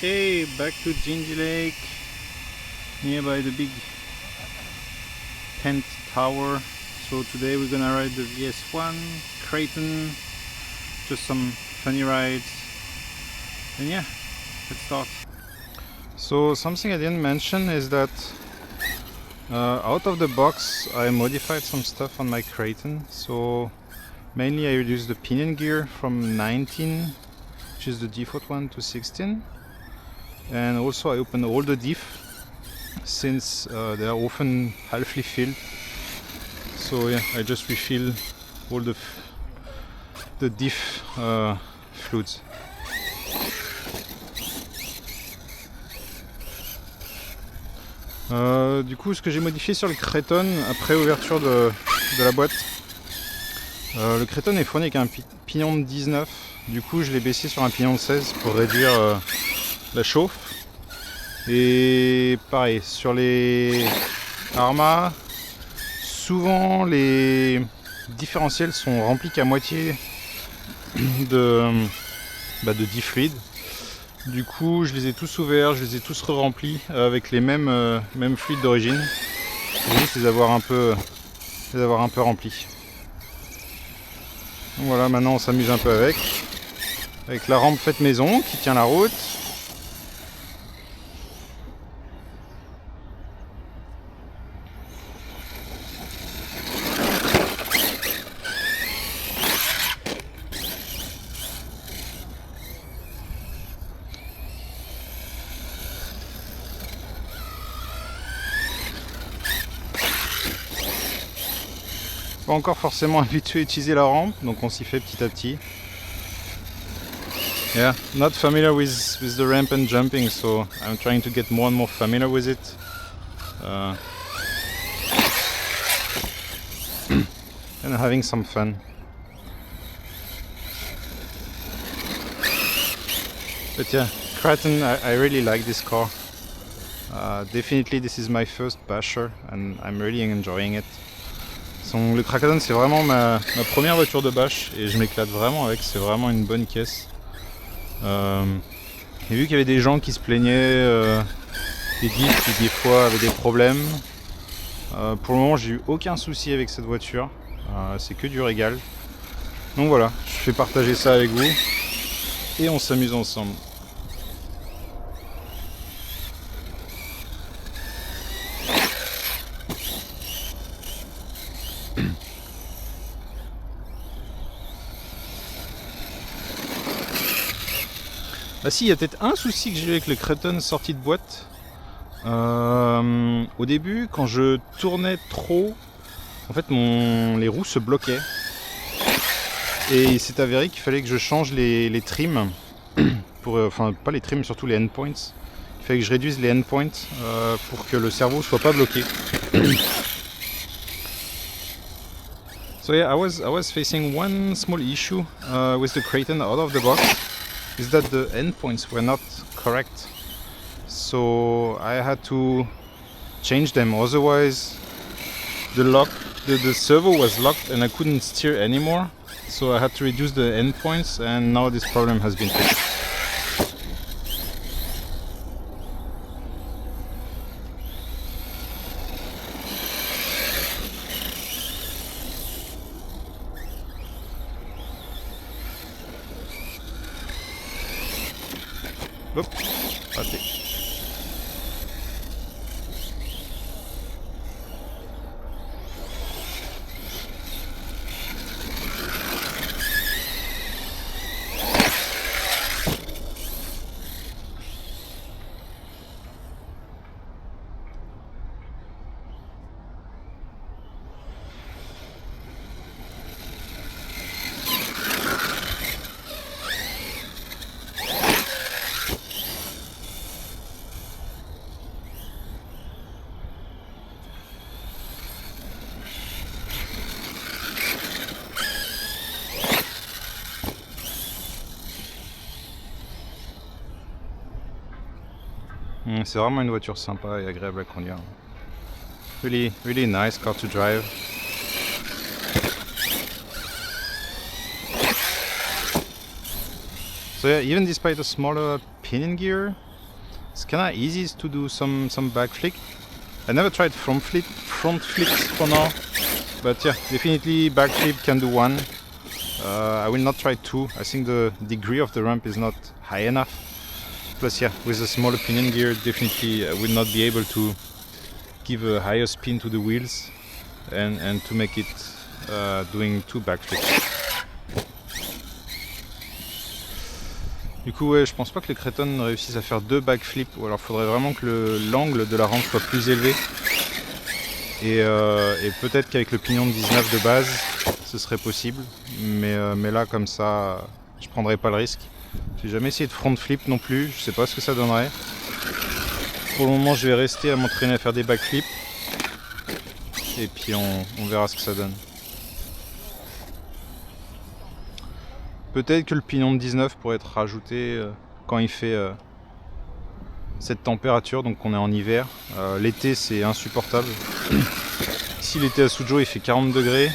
Okay, back to Gingy Lake, nearby the big tent tower. So today we're gonna ride the VS1, Creighton, just some funny rides, and yeah, let's start. So something I didn't mention is that out of the box I modified some stuff on my Creighton. So mainly I reduced the pinion gear from 19, which is the default one, to 16. And also I opened all the diff since they are often halfly filled. So yeah, I just refill all the diff fluids. Du coup, ce que j'ai modifié sur le Creighton après ouverture de la boîte, le Creighton est fourni avec un pignon de 19. Du coup, je l'ai baissé sur un pignon de 16 pour réduire la chauffe. Et pareil, sur les Arma, souvent les différentiels sont remplis qu'à moitié de diff fluide. Du coup, je les ai tous ouverts, je les ai tous re-remplis avec les mêmes fluides d'origine. Je vais juste les avoir un peu remplis. Donc voilà, maintenant on s'amuse un peu avec la rampe faite maison qui tient la route. Pas encore forcément habitué à utiliser la rampe, donc on s'y fait petit à petit. Yeah, not familiar with the ramp and jumping, so I'm trying to get more and more familiar with it. And having some fun. But yeah, Creighton, I really like this car. Definitely this is my first basher and I'm really enjoying it. Le Creighton, c'est vraiment ma première voiture de bâche et je m'éclate vraiment avec, c'est vraiment une bonne caisse. J'ai vu qu'il y avait des gens qui se plaignaient des diffs qui des fois avaient des problèmes. Pour le moment, j'ai eu aucun souci avec cette voiture, c'est que du régal. Donc voilà, je fais partager ça avec vous et on s'amuse ensemble. Ah si, il y a peut-être un souci que j'ai eu avec le Creighton sorti de boîte. Au début, quand je tournais trop, en fait les roues se bloquaient. Et il s'est avéré qu'il fallait que je change les trims. Enfin, pas les trims, surtout les endpoints. Il fallait que je réduise les endpoints pour que le cerveau soit pas bloqué. So yeah, I was facing one small issue with the Creighton out of the box. Is that the endpoints were not correct, so I had to change them, otherwise the servo was locked and I couldn't steer anymore, so I had to reduce the endpoints and now this problem has been fixed. Hop, raté. C'est vraiment une voiture sympa et agréable à conduire. Really nice car to drive. So yeah, even despite a smaller pinion gear, kind of easy to do some back flick. I never tried front flips for now, but yeah, definitely back flip can do one. I will not try two. I think the degree of the ramp is not high enough. Plus, yeah, with a smaller pinion gear, definitely I will not be able to give a higher spin to the wheels and to make it doing two backflips. Du coup, ouais, je pense pas que le Creighton réussisse à faire deux backflips, ou alors il faudrait vraiment que l'angle de la rampe soit plus élevé. Et peut-être qu'avec le pignon de 19 de base, ce serait possible. Mais là, comme ça, je prendrais pas le risque. J'ai jamais essayé de front flip non plus, je sais pas ce que ça donnerait. Pour le moment, je vais rester à m'entraîner à faire des backflips. Et puis on verra ce que ça donne. Peut-être que le pignon de 19 pourrait être rajouté quand il fait cette température, donc on est en hiver. L'été c'est insupportable. Ici l'été à Suzhou il fait 40 degrés.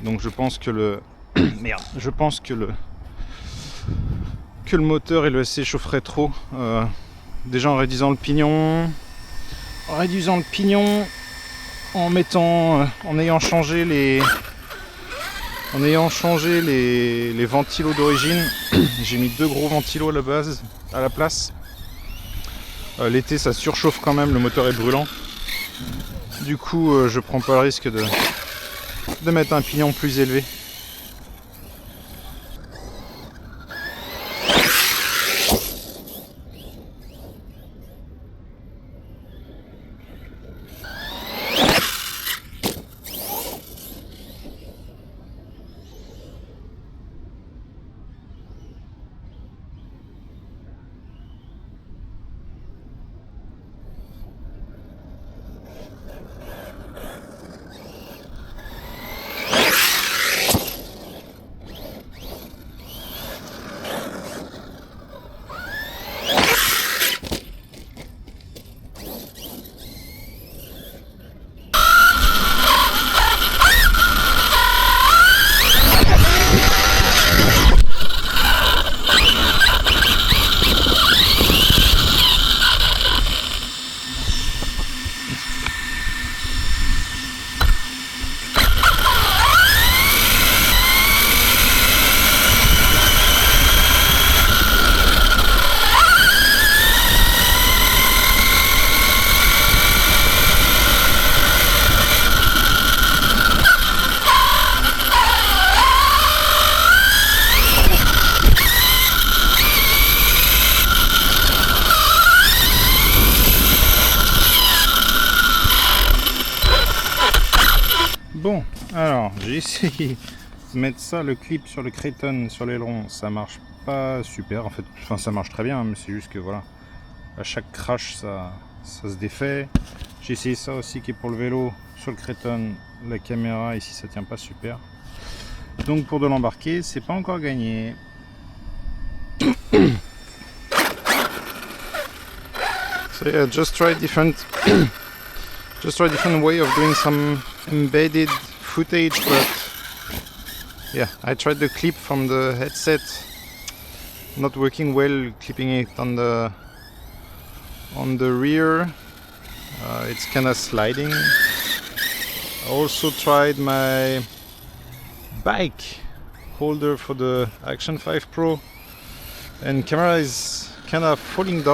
Donc je pense que le moteur il s'échaufferait trop. Déjà en réduisant le pignon, en ayant changé les ventilos d'origine. J'ai mis deux gros ventilos à la place. L'été ça surchauffe quand même, le moteur est brûlant. Du coup je prends pas le risque de mettre un pignon plus élevé. Bon, alors j'ai essayé de mettre ça, le clip sur le Creighton, sur l'aileron, ça marche pas super en fait, enfin ça marche très bien, mais c'est juste que voilà, à chaque crash ça se défait. J'ai essayé ça aussi qui est pour le vélo, sur le Creighton, la caméra ici ça tient pas super. Donc pour de l'embarquer, c'est pas encore gagné. So yeah, just try different way of doing some embedded footage, but yeah, I tried the clip from the headset, not working well, clipping it on the rear. It's kind of sliding. I also tried my bike holder for the Action 5 Pro, and camera is kind of falling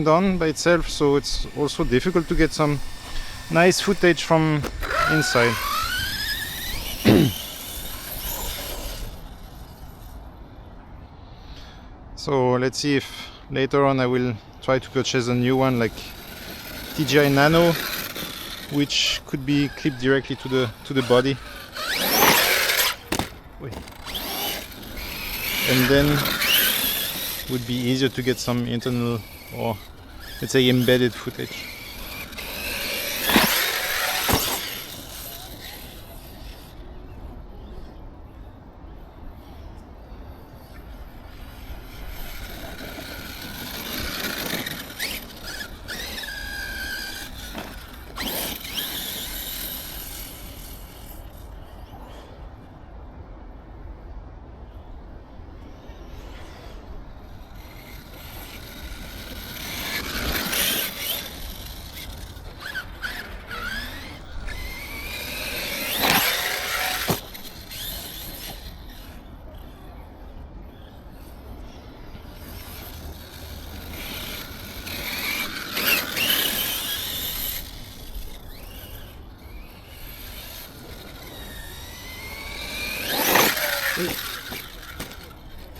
down by itself, so it's also difficult to get some nice footage from inside. So let's see if later on I will try to purchase a new one like DJI Nano, which could be clipped directly to the body. And then would be easier to get some internal, or let's say embedded footage.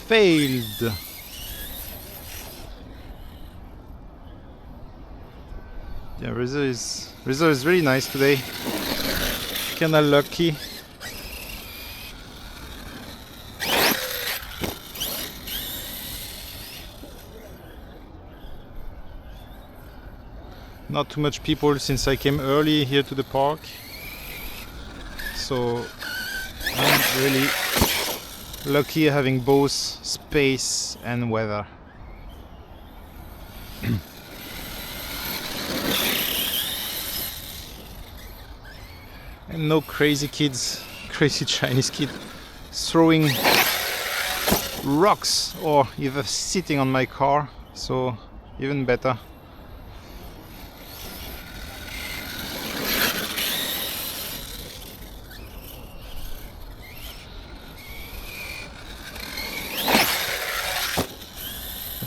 Failed. Yeah, Rizzo is really nice today. Kinda lucky. Not too much people since I came early here to the park. So I'm really lucky having both space and weather. And no crazy kids, crazy Chinese kid throwing rocks or even sitting on my car, so even better.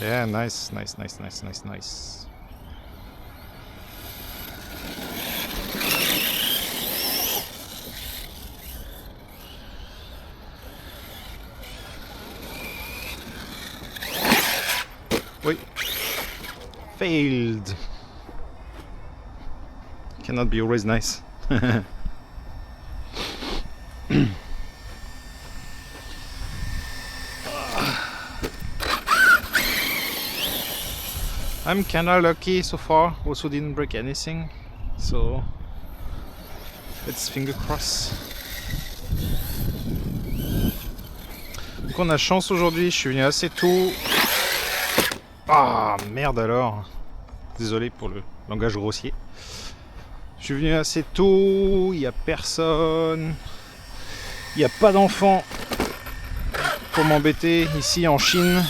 Yeah, nice. Wait. Failed. Cannot be always nice. I'm kinda lucky so far, also didn't break anything, so let's finger cross. Donc on a chance aujourd'hui, je suis venu assez tôt. Ah merde alors. Désolé pour le langage grossier. Je suis venu assez tôt, il n'y a personne, il n'y a pas d'enfants pour m'embêter. Ici en Chine,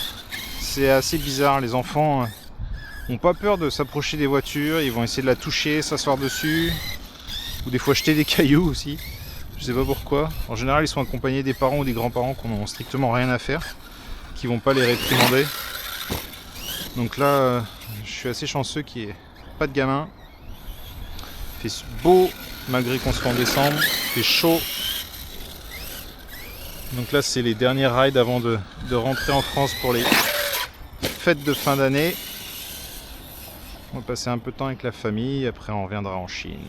c'est assez bizarre, les enfants n'ont pas peur de s'approcher des voitures, ils vont essayer de la toucher, s'asseoir dessus, ou des fois jeter des cailloux aussi, je sais pas pourquoi. En général ils sont accompagnés des parents ou des grands-parents qui n'ont strictement rien à faire, qui vont pas les réprimander. Donc là, je suis assez chanceux qu'il n'y ait pas de gamins. Il fait beau malgré qu'on soit en décembre, il fait chaud. Donc là c'est les derniers rides avant de rentrer en France pour les fêtes de fin d'année. On va passer un peu de temps avec la famille, après on reviendra en Chine.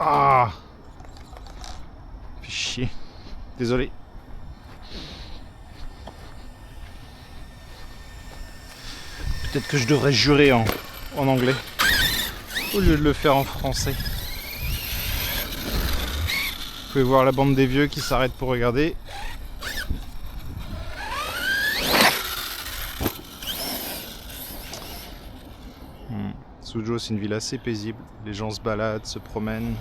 Ah, fait chier. Désolé. Peut-être que je devrais jurer en anglais au lieu de le faire en français. Vous pouvez voir la bande des vieux qui s'arrêtent pour regarder. Suzhou, c'est une ville assez paisible. Les gens se baladent, se promènent,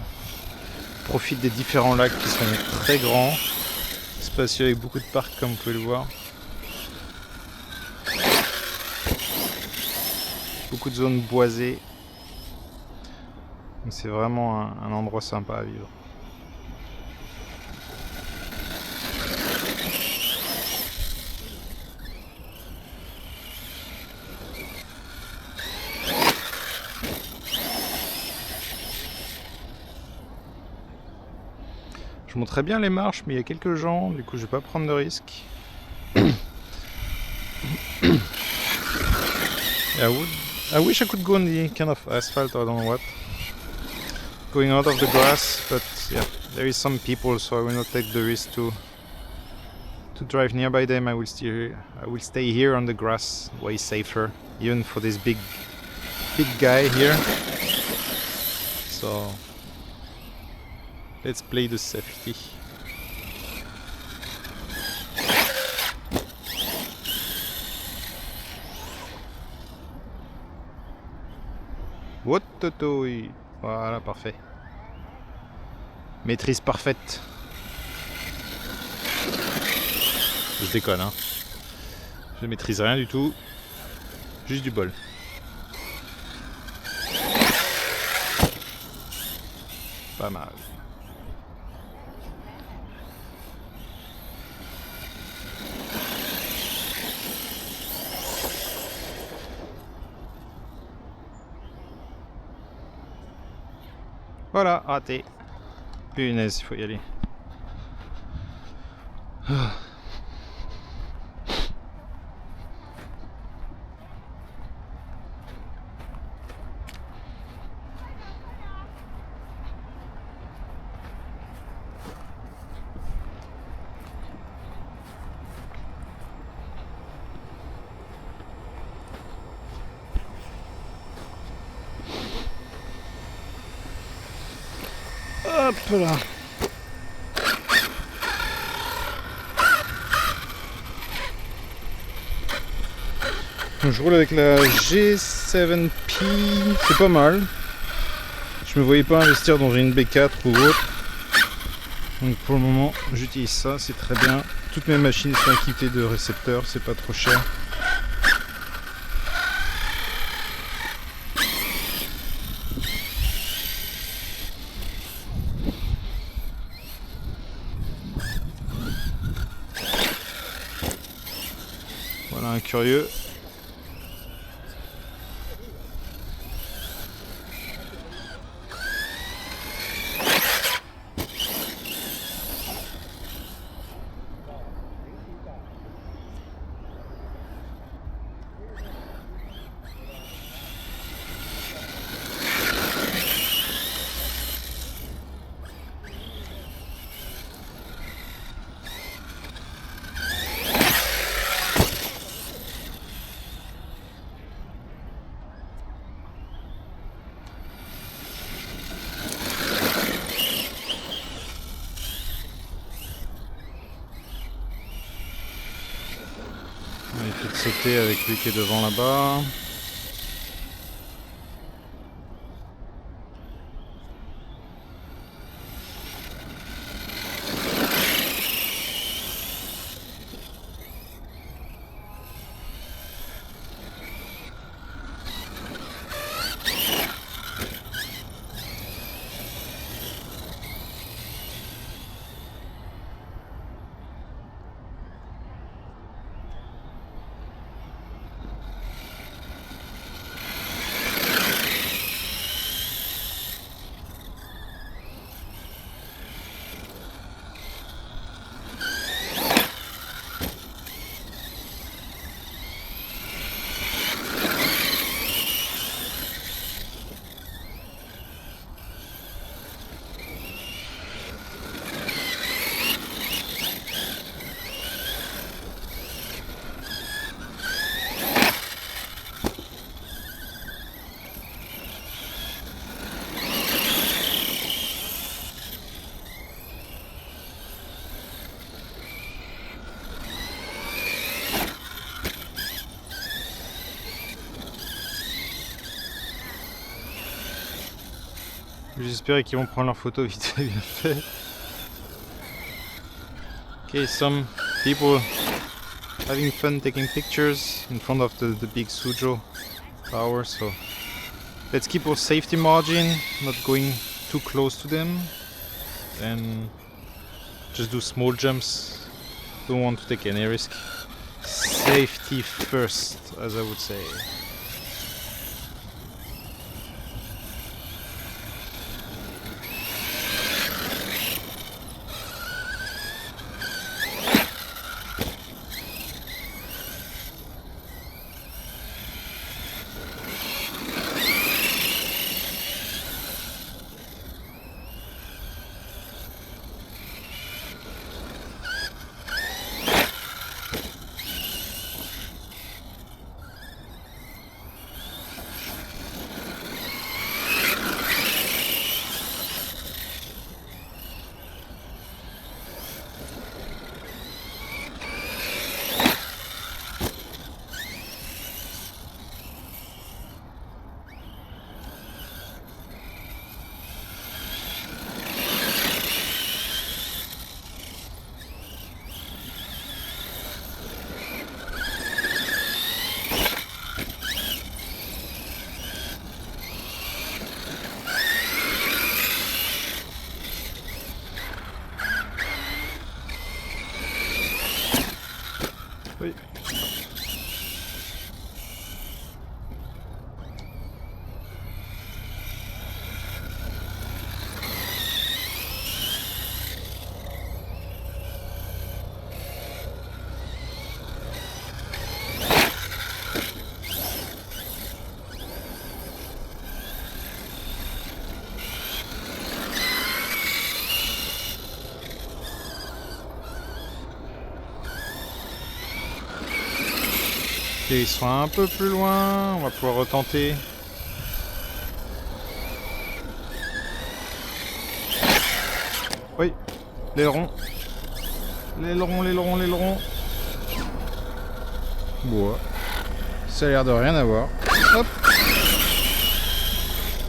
profitent des différents lacs qui sont très grands, spacieux avec beaucoup de parcs comme vous pouvez le voir. Beaucoup de zones boisées. C'est vraiment un endroit sympa à vivre. Je monterais bien les marches, mais il y a quelques gens, du coup je vais pas prendre de risque. I wish I could go on the kind of asphalt, I don't know what. Going out of the grass, but yeah, there is some people, so I will not take the risk to drive nearby them. I will stay here on the grass, way safer, even for this big guy here. So let's play the safety. What the. Voilà, parfait. Maîtrise parfaite. Je déconne, hein. Je maîtrise rien du tout. Juste du bol. Pas mal. Voilà, raté. Punaise, il faut y aller. Hop là. Je roule avec la G7P, c'est pas mal. Je me voyais pas investir dans une B4 ou autre. Donc pour le moment j'utilise ça, c'est très bien. Toutes mes machines sont équipées de récepteurs, c'est pas trop cher. Voilà un curieux. On va essayer de sauter avec lui qui est devant là-bas. J'espérais qu'ils vont prendre leur photo vite et bien fait. Okay, some people having fun taking pictures in front of the big Suzhou tower, so let's keep our safety margin, not going too close to them, and just do small jumps. Don't want to take any risk. Safety first, as I would say. atterrissons un peu plus loin, on va pouvoir retenter. Oui, l'aileron. L'aileron. Bon, ça a l'air de rien avoir. Hop.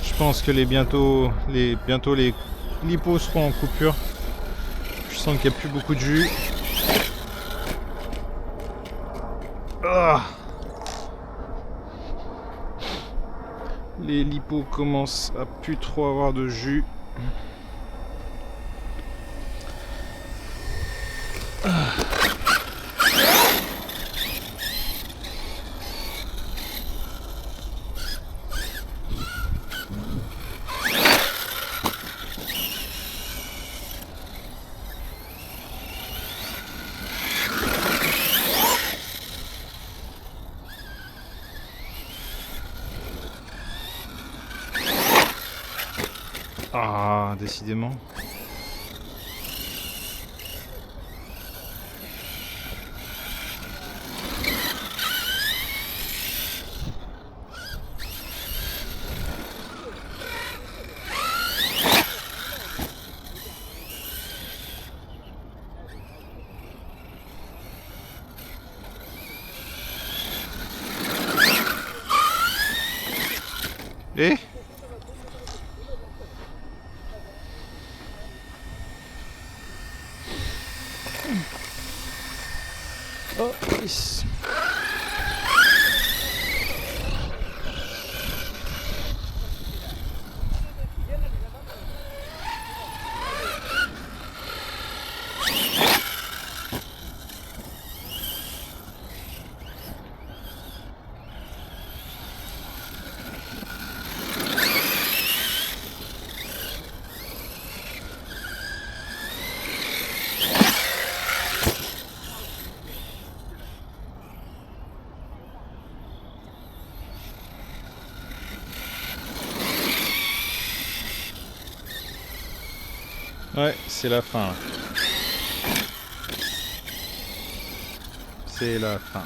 Je pense que bientôt les lipos seront en coupure. Je sens qu'il n'y a plus beaucoup de jus. Ah. Les lipos commencent à plus trop avoir de jus. Ah, décidément. Eh? Oh, yes. Ouais, c'est la fin. C'est la fin.